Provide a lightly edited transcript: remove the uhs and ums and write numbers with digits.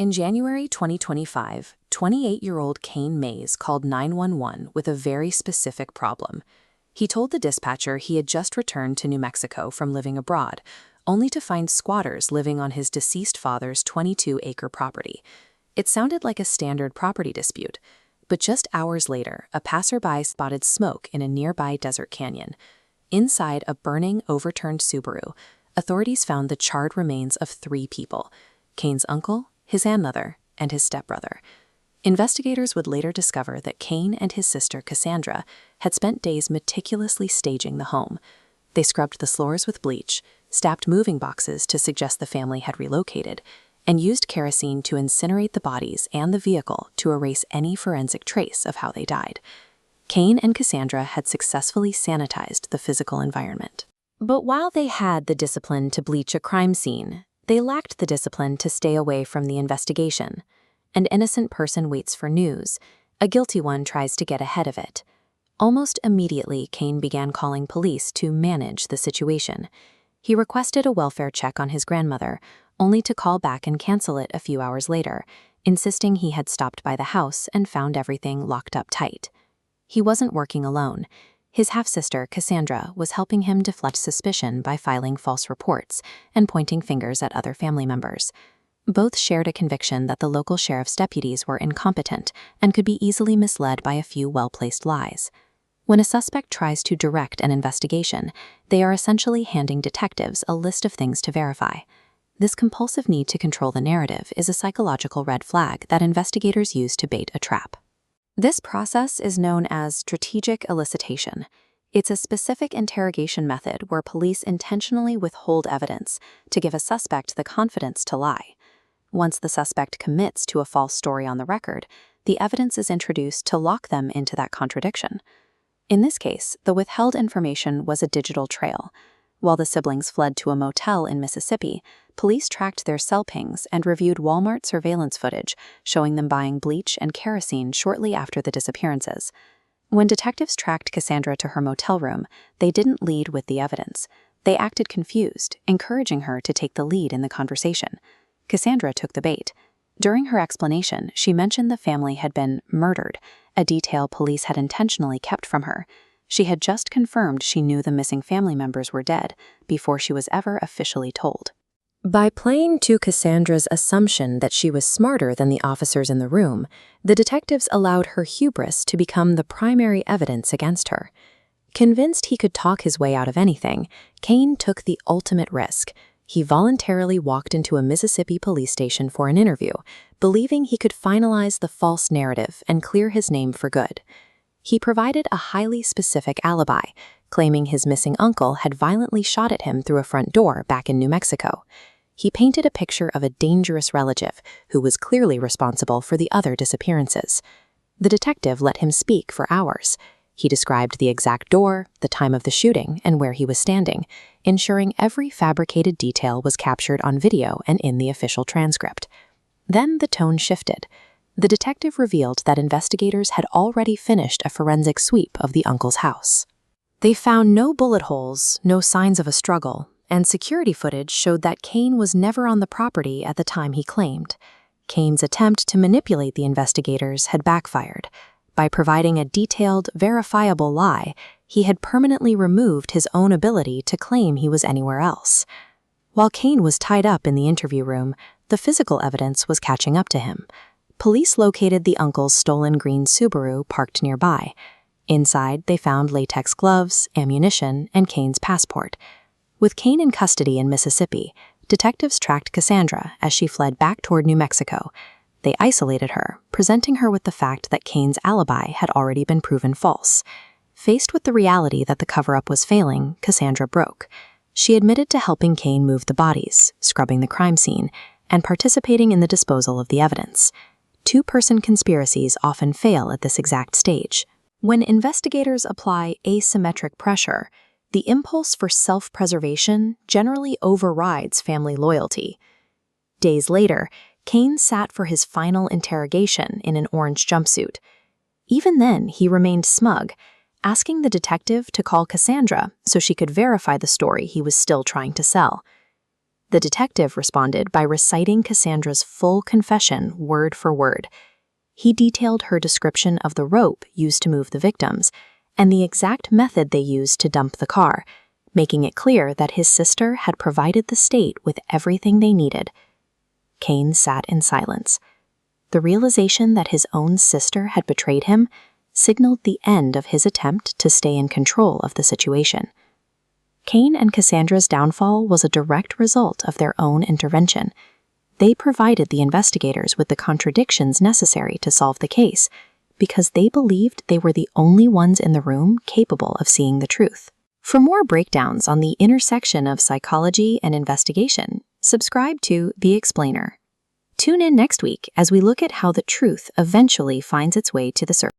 In January 2025, 28-year-old Kane Maze called 911 with a very specific problem. He told the dispatcher he had just returned to New Mexico from living abroad, only to find squatters living on his deceased father's 22-acre property. It sounded like a standard property dispute, but just hours later, a passerby spotted smoke in a nearby desert canyon. Inside a burning, overturned Subaru, authorities found the charred remains of 3 people: Kane's uncle, his grandmother, and his stepbrother. Investigators would later discover that Kane and his sister Cassandra had spent days meticulously staging the home. They scrubbed the floors with bleach, stacked moving boxes to suggest the family had relocated, and used kerosene to incinerate the bodies and the vehicle to erase any forensic trace of how they died. Kane and Cassandra had successfully sanitized the physical environment. But while they had the discipline to bleach a crime scene, they lacked the discipline to stay away from the investigation. An innocent person waits for news. A guilty one tries to get ahead of it. Almost immediately, Kane began calling police to manage the situation. He requested a welfare check on his grandmother, only to call back and cancel it a few hours later, insisting he had stopped by the house and found everything locked up tight. He wasn't working alone. His half-sister, Cassandra, was helping him deflect suspicion by filing false reports and pointing fingers at other family members. Both shared a conviction that the local sheriff's deputies were incompetent and could be easily misled by a few well-placed lies. When a suspect tries to direct an investigation, they are essentially handing detectives a list of things to verify. This compulsive need to control the narrative is a psychological red flag that investigators use to bait a trap. This process is known as strategic elicitation. It's a specific interrogation method where police intentionally withhold evidence to give a suspect the confidence to lie. Once the suspect commits to a false story on the record, the evidence is introduced to lock them into that contradiction. In this case, the withheld information was a digital trail. While the siblings fled to a motel in Mississippi, police tracked their cell pings and reviewed Walmart surveillance footage showing them buying bleach and kerosene shortly after the disappearances. When detectives tracked Cassandra to her motel room, they didn't lead with the evidence. They acted confused, encouraging her to take the lead in the conversation. Cassandra took the bait. During her explanation, she mentioned the family had been murdered, a detail police had intentionally kept from her. She had just confirmed she knew the missing family members were dead before she was ever officially told. By playing to Cassandra's assumption that she was smarter than the officers in the room, the detectives allowed her hubris to become the primary evidence against her. Convinced he could talk his way out of anything, Kane took the ultimate risk. He voluntarily walked into a Mississippi police station for an interview, believing he could finalize the false narrative and clear his name for good. He provided a highly specific alibi, claiming his missing uncle had violently shot at him through a front door back in New Mexico. He painted a picture of a dangerous relative who was clearly responsible for the other disappearances. The detective let him speak for hours. He described the exact door, the time of the shooting, and where he was standing, ensuring every fabricated detail was captured on video and in the official transcript. Then the tone shifted. The detective revealed that investigators had already finished a forensic sweep of the uncle's house. They found no bullet holes, no signs of a struggle, and security footage showed that Kane was never on the property at the time he claimed. Kane's attempt to manipulate the investigators had backfired. By providing a detailed, verifiable lie, he had permanently removed his own ability to claim he was anywhere else. While Kane was tied up in the interview room, the physical evidence was catching up to him. Police located the uncle's stolen green Subaru parked nearby. Inside, they found latex gloves, ammunition, and Kane's passport. With Kane in custody in Mississippi, detectives tracked Cassandra as she fled back toward New Mexico. They isolated her, presenting her with the fact that Kane's alibi had already been proven false. Faced with the reality that the cover-up was failing, Cassandra broke. She admitted to helping Kane move the bodies, scrubbing the crime scene, and participating in the disposal of the evidence. Two-person conspiracies often fail at this exact stage. When investigators apply asymmetric pressure, the impulse for self-preservation generally overrides family loyalty. Days later, Kane sat for his final interrogation in an orange jumpsuit. Even then, he remained smug, asking the detective to call Cassandra so she could verify the story he was still trying to sell. The detective responded by reciting Cassandra's full confession word for word. He detailed her description of the rope used to move the victims and the exact method they used to dump the car, making it clear that his sister had provided the state with everything they needed. Kane sat in silence. The realization that his own sister had betrayed him signaled the end of his attempt to stay in control of the situation. Kane and Cassandra's downfall was a direct result of their own intervention. They provided the investigators with the contradictions necessary to solve the case because they believed they were the only ones in the room capable of seeing the truth. For more breakdowns on the intersection of psychology and investigation, subscribe to The Explainer. Tune in next week as we look at how the truth eventually finds its way to the surface.